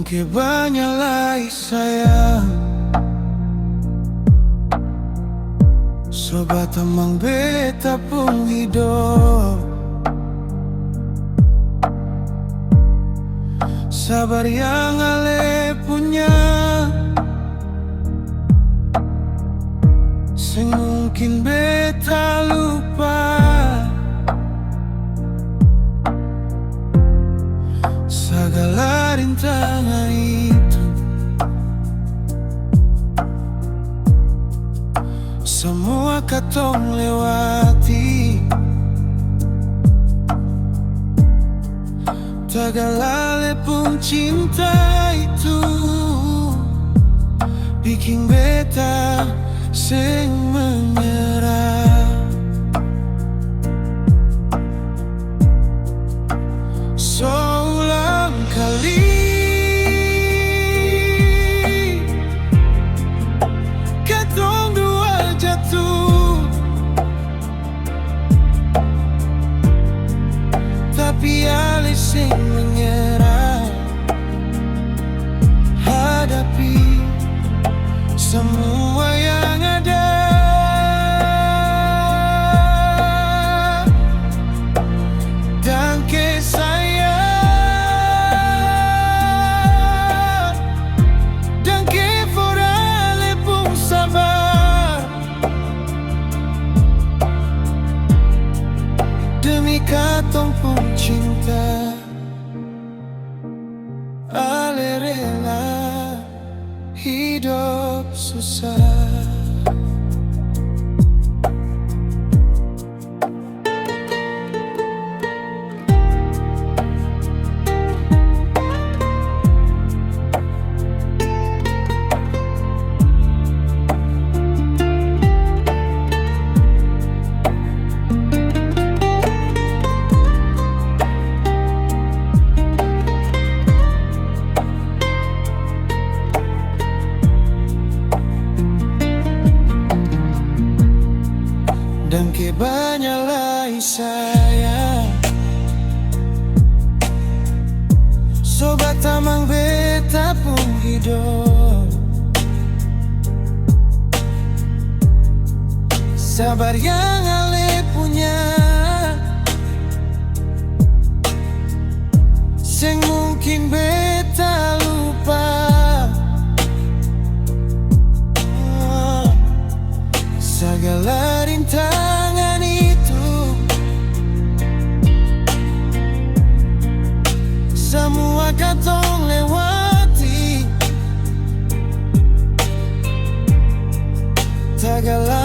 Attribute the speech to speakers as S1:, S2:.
S1: ke banyalai sayang, sobat tamang beta pun hidup. Sabar yang ale punya, sing mungkin beta lupa. Segala rintangan itu, semua katong lewati. Tagalale pun cinta itu bikin beta sing menyerah. Seulang kali katong dua jatuh, tapi ale sing menyerah. Hadapi semua yang ada, dan ke saya, dan ke forale pun sabar. Demi katong pun cinta, ale rela hidup susah. Dan ke banyalai sayang, sobat tamang beta pun hidup. Sabar yang ale punya, sing mungkin beta lupa. Segala rintangan itu, semua katong lewati. Tagala